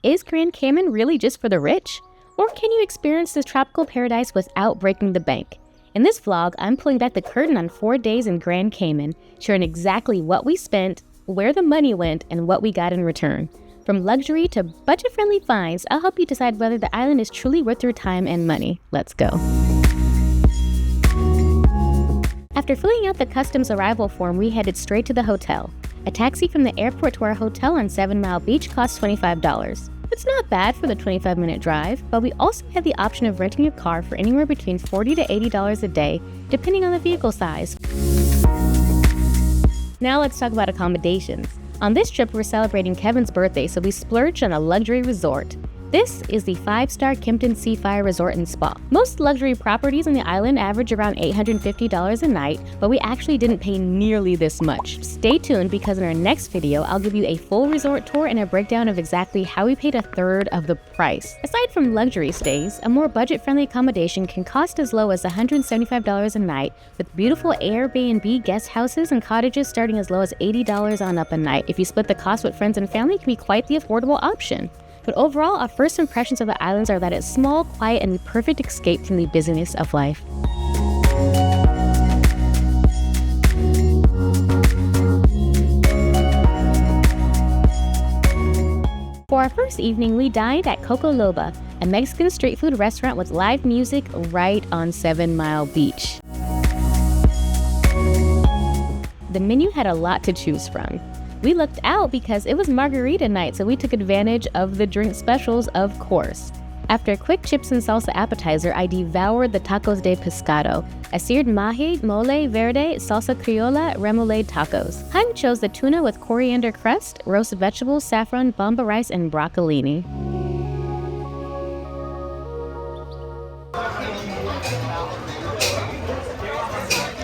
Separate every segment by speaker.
Speaker 1: Is Grand Cayman really just for the rich? Or can you experience this tropical paradise without breaking the bank? In this vlog, I'm pulling back the curtain on 4 days in Grand Cayman, sharing exactly what we spent, where the money went, and what we got in return. From luxury to budget-friendly finds, I'll help you decide whether the island is truly worth your time and money. Let's go. After filling out the customs arrival form, we headed straight to the hotel. A taxi from the airport to our hotel on 7 Mile Beach cost $25. It's not bad for the 25-minute drive, but we also had the option of renting a car for anywhere between $40 to $80 a day, depending on the vehicle size. Now let's talk about accommodations. On this trip, we're celebrating Kevin's birthday, so we splurged on a luxury resort. This is the 5-star Kimpton Seafire Resort and Spa. Most luxury properties on the island average around $850 a night, but we actually didn't pay nearly this much. Stay tuned because in our next video, I'll give you a full resort tour and a breakdown of exactly how we paid a third of the price. Aside from luxury stays, a more budget-friendly accommodation can cost as low as $175 a night, with beautiful Airbnb guest houses and cottages starting as low as $80 on up a night. If you split the cost with friends and family, it can be quite the affordable option. But overall, our first impressions of the islands are that it's small, quiet, and the perfect escape from the busyness of life. For our first evening, we dined at Coco Loba, a Mexican street food restaurant with live music right on 7 Mile Beach. The menu had a lot to choose from. We looked out because it was margarita night, so we took advantage of the drink specials, of course. After a quick chips and salsa appetizer, I devoured the tacos de pescado, a seared mahi, mole verde, salsa criolla, remoulade tacos. Jaime chose the tuna with coriander crust, roasted vegetables, saffron, bamba rice, and broccolini.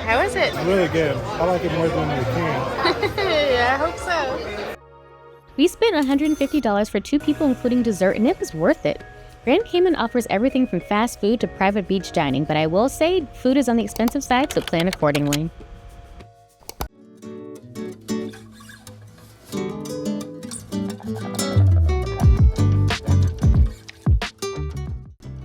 Speaker 2: How is it?
Speaker 3: Really good. I like it more than the can.
Speaker 2: Yeah, I hope so.
Speaker 1: We spent $150 for 2 people including dessert, and it was worth it. Grand Cayman offers everything from fast food to private beach dining, but I will say food is on the expensive side, so plan accordingly.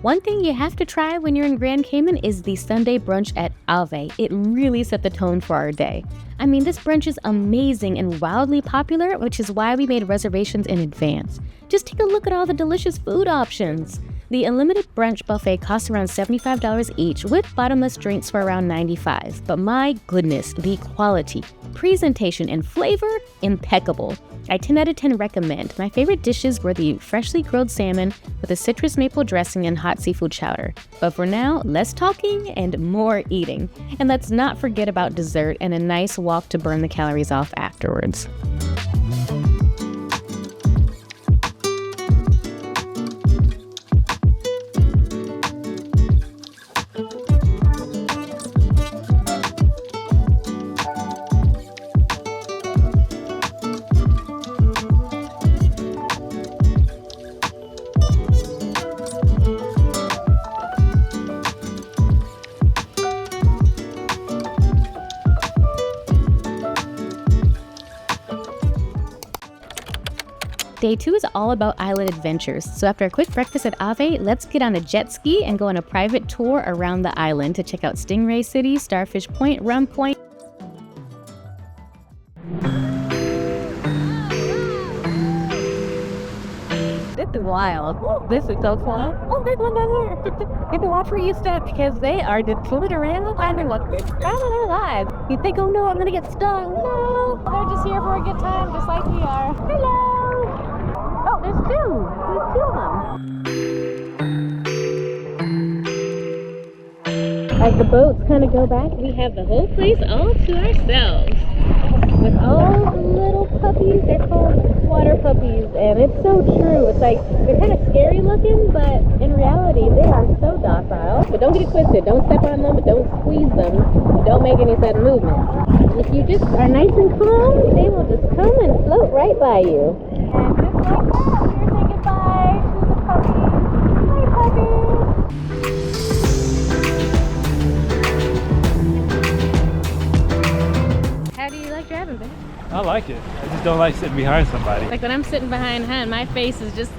Speaker 1: One thing you have to try when you're in Grand Cayman is the Sunday brunch at Ave. It really set the tone for our day. I mean, this brunch is amazing and wildly popular, which is why we made reservations in advance. Just take a look at all the delicious food options. The unlimited brunch buffet costs around $75 each, with bottomless drinks for around $95. But my goodness, the quality, presentation, and flavor, impeccable. I 10 out of 10 recommend. My favorite dishes were the freshly grilled salmon with a citrus maple dressing and hot seafood chowder. But for now, less talking and more eating. And let's not forget about dessert and a nice walk to burn the calories off afterwards. Day 2 is all about island adventures, so after a quick breakfast at Ave, let's get on a jet ski and go on a private tour around the island to check out Stingray City, Starfish Point, Rum Point. This is wild. This is so fun. Oh, there's one down there. You have to watch where you step because they are just fooling around and they're like, out of their lives. You think, oh no, I'm gonna get stung. No, they're just here for a good time, just like we are. Hello. Oh, there's 2. There's 2 of them. As the boats kind of go back, we have the whole place all to ourselves. With all the little puppies, they're called water puppies, and it's so true. It's like, they're kind of scary looking, but in reality, they are so docile. But don't get it twisted. Don't step on them, but don't squeeze them. Don't make any sudden movements. If you just are nice and calm, they will just come and float right by you. And just like that, we're saying goodbye to the puppies. Bye, puppies. How do you like driving, babe?
Speaker 3: I like it. I just just don't like sitting behind somebody.
Speaker 1: Like when I'm sitting behind Han, my face is just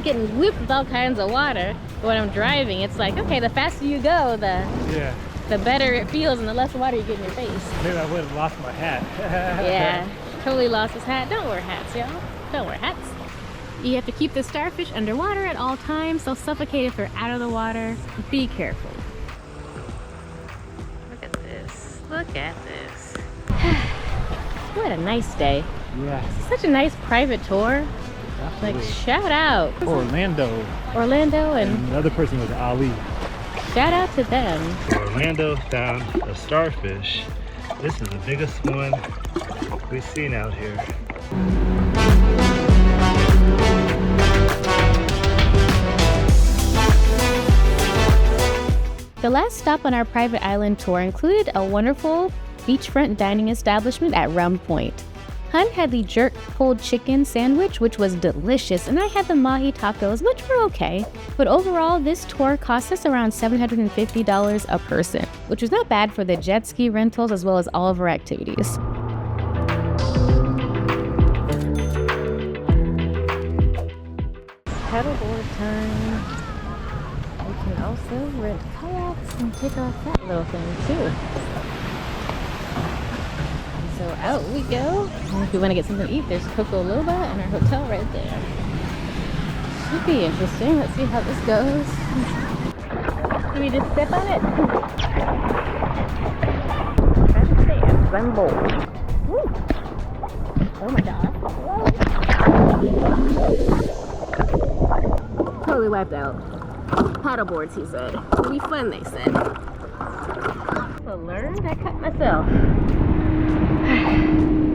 Speaker 1: getting whipped with all kinds of water. But when I'm driving, it's like, okay, the faster you go, the better it feels and the less water you get in your face.
Speaker 3: Maybe I would have lost my hat.
Speaker 1: Yeah, totally lost his hat. Don't wear hats, y'all. Don't wear hats. You have to keep the starfish underwater at all times. They'll suffocate if they're out of the water. Be careful. Look at this. Look at this. What a nice day.
Speaker 3: Yeah.
Speaker 1: Such a nice private tour.
Speaker 3: Absolutely.
Speaker 1: Like, shout out.
Speaker 3: Orlando.
Speaker 1: And
Speaker 3: another person was Ali.
Speaker 1: shout out to them.
Speaker 3: Orlando found a starfish. This is the biggest one we've seen out here.
Speaker 1: The last stop on our private island tour included a wonderful beachfront dining establishment at Round Point. Han had the jerk pulled chicken sandwich, which was delicious, and I had the mahi tacos, which were okay. But overall, this tour cost us around $750 a person, which was not bad for the jet ski rentals as well as all of our activities. Paddleboard time. We can also rent kayaks and take off that little thing too. So out we go. And if we want to get something to eat, there's Coco Loba and our hotel right there. Should be interesting. Let's see how this goes. Do we just step on it? I understand, because I'm bold. Woo. Oh my god. Totally wiped out. Paddleboards, he said. It'll be fun, they said. So learned, I cut myself.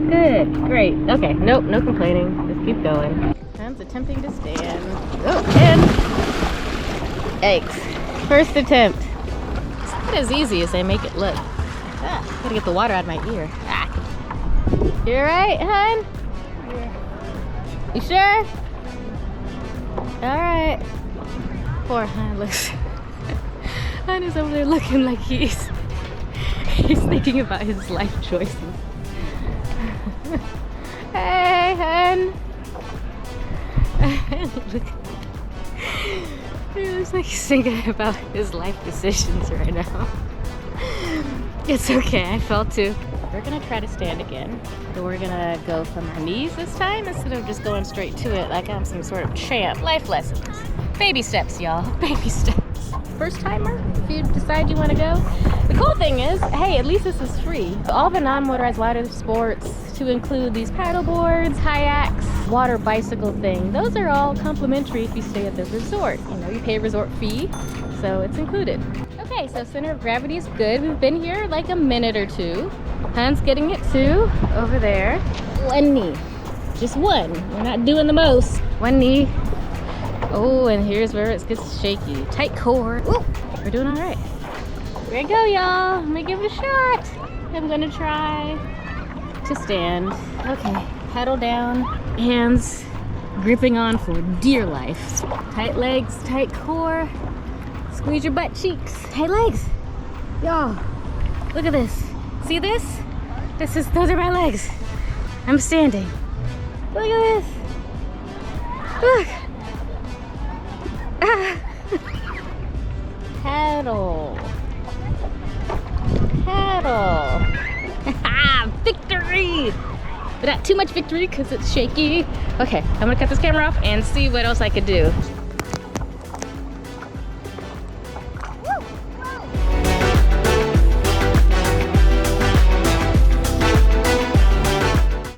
Speaker 1: Good, great. Okay, nope, no complaining. Just keep going. Han's attempting to stand. Oh, and yikes. First attempt. It's not as easy as they make it look. Gotta get the water out of my ear. You alright, hon? Yeah. You sure? Alright. Poor Han looks. Han is over there looking like he's thinking about his life choices. Hey, hun. He looks like he's thinking about his life decisions right now. It's okay, I felt too. We're gonna try to stand again. But we're gonna go from our knees this time instead of just going straight to it like I'm some sort of champ. Life lessons. Baby steps, y'all. Baby steps. First timer, if you decide you want to go. The cool thing is, hey, at least this is free. All the non-motorized water sports, to include these paddle boards, kayaks, water bicycle thing, those are all complimentary if you stay at the resort. You know, you pay a resort fee, so it's included. Okay, so center of gravity is good. We've been here like a minute or two. Han's getting it too, over there. One knee, just one. We're not doing the most. One knee. Oh, and here's where it gets shaky. Tight core. Ooh, we're doing all right. Here we go, y'all. Let me give it a shot. I'm gonna try to stand. Okay, pedal down. Hands gripping on for dear life. Tight legs, tight core. Squeeze your butt cheeks. Tight legs. Y'all, look at this. See this? Those are my legs. I'm standing. Look at this. Look. Paddle. Paddle. Victory! But not too much victory because it's shaky. Okay, I'm gonna cut this camera off and see what else I could do.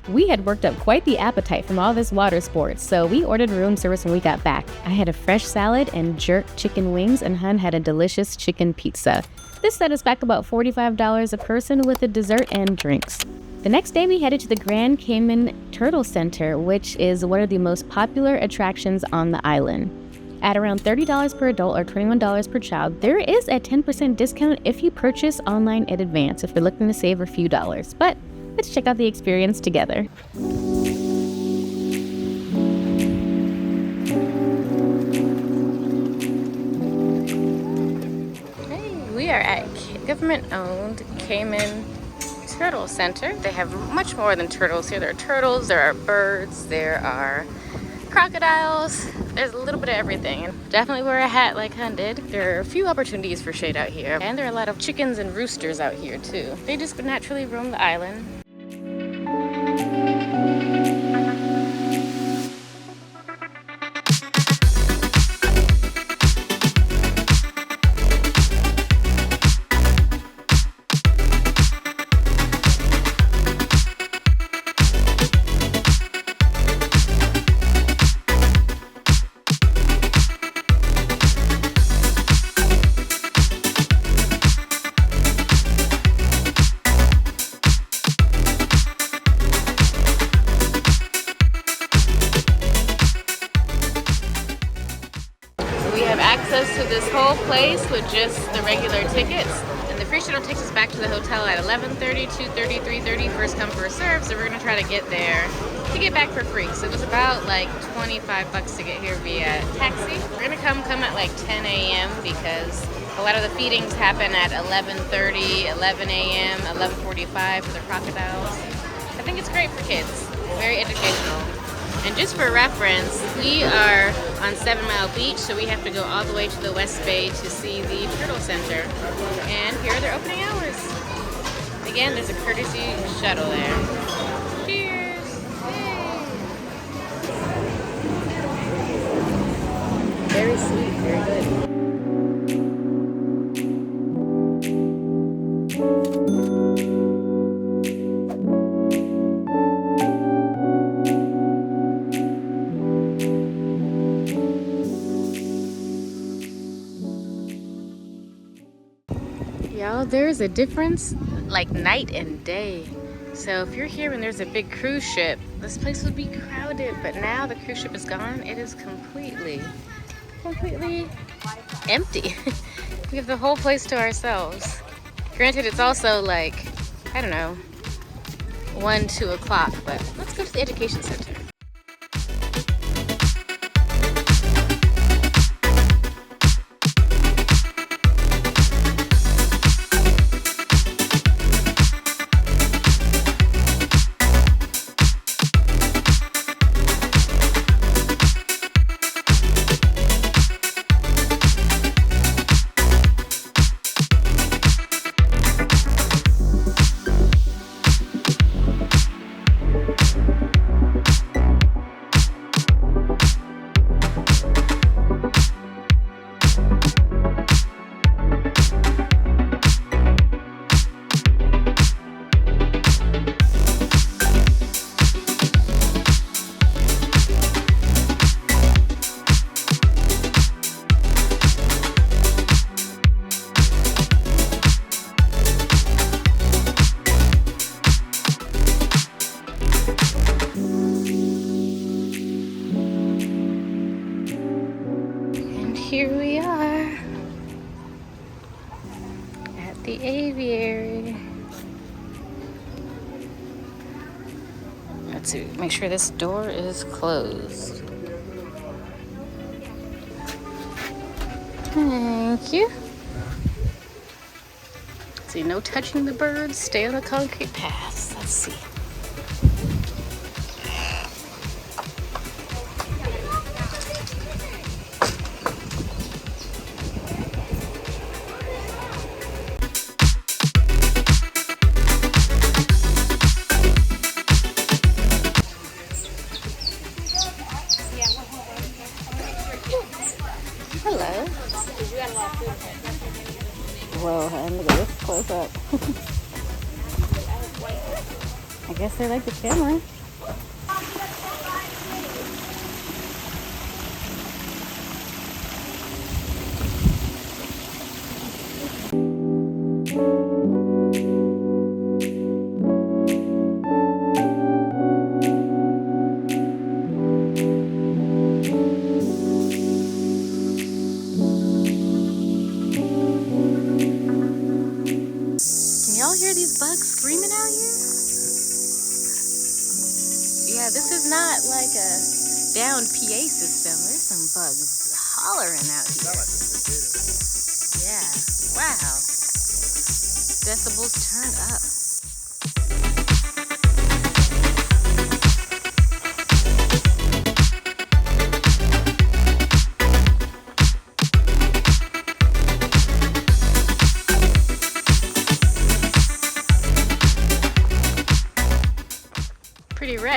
Speaker 1: We had worked up quite the appetite from all this water sports, so we ordered room service when we got back. I had a fresh salad and jerk chicken wings, and Hun had a delicious chicken pizza. This set us back about $45 a person with a dessert and drinks. The next day we headed to the Grand Cayman Turtle Center, which is one of the most popular attractions on the island. At around $30 per adult or $21 per child, there is a 10% discount if you purchase online in advance if you're looking to save a few dollars. But let's check out the experience together. Hey, we are at government-owned Cayman
Speaker 2: turtle center. They have much more than turtles here. There are turtles, there are birds, there are crocodiles. There's a little bit of everything. And definitely wear a hat like Hun did. There are a few opportunities for shade out here. And there are a lot of chickens and roosters out here too. They just naturally roam the island. Access to this whole place with just the regular tickets, and the free shuttle takes us back to the hotel at 11:30, 2:30, 3:30, first come first serve. So we're gonna try to get there to get back for free. So it was about like 25 bucks to get here via taxi. We're gonna come at like 10 a.m. because a lot of the feedings happen at 11:30, 11 a.m., 11:45 for the crocodiles. I think it's great for kids, very educational. And just for reference, we are on 7 Mile Beach, so we have to go all the way to the West Bay to see the Turtle Center. And here are their opening hours. Again, there's a courtesy shuttle there. Cheers! Yay. Very sweet, very good. Y'all, there's a difference like night and day. So if you're here when there's a big cruise ship, this place would be crowded, but now the cruise ship is gone. It is completely empty. We have the whole place to ourselves. Granted, it's also like, I don't know, 1, 2 o'clock, but let's go to the education center. Here we are at the aviary. Let's see, make sure this door is closed. Thank you. Let's see, no touching the birds, stay on the concrete paths. Let's see. Hello. Whoa, honey, look at this close up. I guess they like the camera. Hear these bugs screaming out here? Yeah, this is not like a downed PA system. There's some bugs hollering out here. Yeah, wow. Decibels turned up.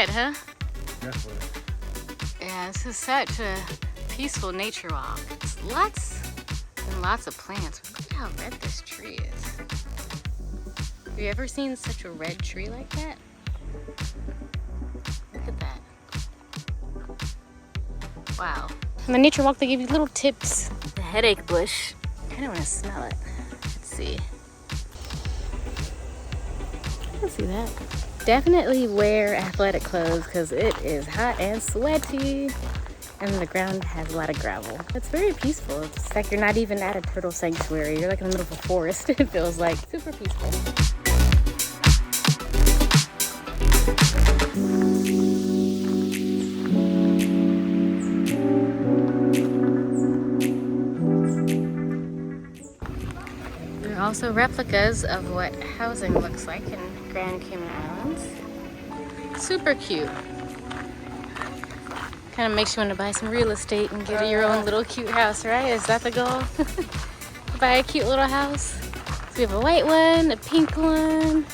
Speaker 2: good, huh?
Speaker 3: Definitely.
Speaker 2: Yeah, this is such a peaceful nature walk. It's lots and lots of plants. Look at how red this tree is. Have you ever seen such a red tree like that? Look at that. Wow. On the nature walk, they give you little tips. The headache bush. I kind of want to smell it. Let's see. I don't see that. Definitely wear athletic clothes because it is hot and sweaty. And the ground has a lot of gravel. It's very peaceful. It's like you're not even at a turtle sanctuary. You're like in the middle of a forest. It feels like super peaceful. There are also replicas of what housing looks like in Grand Cayman Islands. Super cute. Kind of makes you want to buy some real estate and get your own little cute house, right? Is that the goal? Buy a cute little house. So we have a white one, a pink one,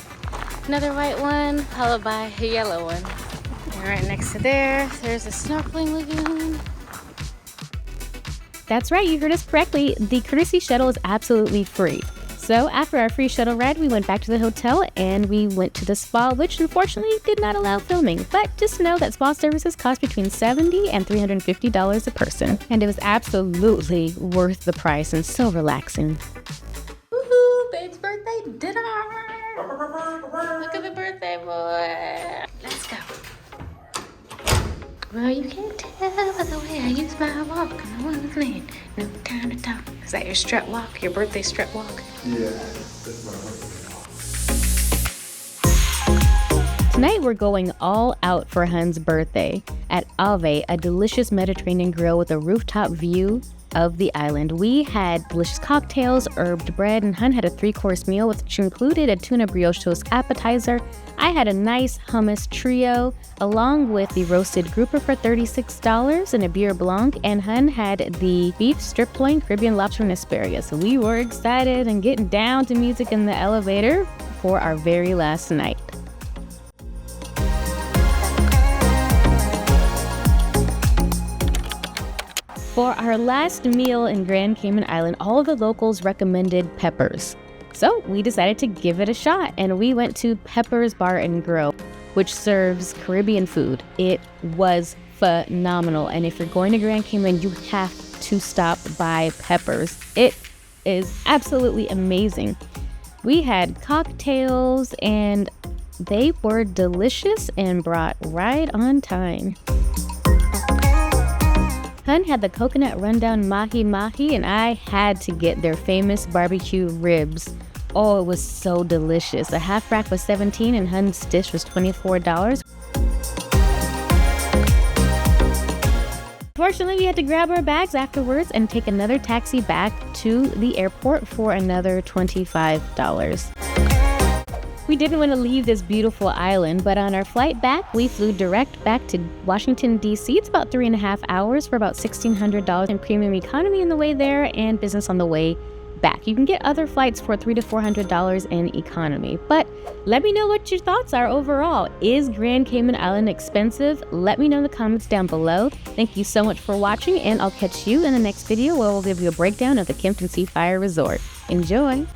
Speaker 2: another white one, followed by a yellow one. And right next to there's a snorkeling lagoon.
Speaker 1: That's right, you heard us correctly. The courtesy shuttle is absolutely free. So after our free shuttle ride, we went back to the hotel and we went to the spa, which unfortunately did not allow filming. But just know that spa services cost between $70 and $350 a person. And it was absolutely worth the price and so relaxing.
Speaker 2: Woohoo! Babe's birthday dinner! Look at the birthday boy! Let's go. Well, you can't tell by the way I use my walk. No one's man, no time to talk. Is that your strut walk? Your birthday strut walk?
Speaker 4: Yeah, that's my birthday walk.
Speaker 1: Tonight we're going all out for Hun's birthday at Ave, a delicious Mediterranean grill with a rooftop view of the island. We had delicious cocktails, herbed bread, and Hun had a 3-course meal which included a tuna brioche toast appetizer. I had a nice hummus trio along with the roasted grouper for $36 and a beer blanc, and Hun had the beef strip loin, Caribbean lobster, and asparagus. So we were excited and getting down to music in the elevator for our very last night. For our last meal in Grand Cayman Island, all of the locals recommended Peppers. So we decided to give it a shot, and we went to Peppers Bar and Grill, which serves Caribbean food. It was phenomenal, and if you're going to Grand Cayman, you have to stop by Peppers. It is absolutely amazing. We had cocktails, and they were delicious and brought right on time. Hun had the coconut rundown mahi mahi, and I had to get their famous barbecue ribs. Oh, it was so delicious. A half rack was $17 and Hun's dish was $24. Fortunately, we had to grab our bags afterwards and take another taxi back to the airport for another $25. We didn't want to leave this beautiful island, but on our flight back, we flew direct back to Washington, D.C. It's about 3.5 hours for about $1,600 in premium economy on the way there and business on the way back. You can get other flights for $300 to $400 in economy. But let me know what your thoughts are overall. Is Grand Cayman Island expensive? Let me know in the comments down below. Thank you so much for watching, and I'll catch you in the next video where we'll give you a breakdown of the Kimpton Seafire Resort. Enjoy!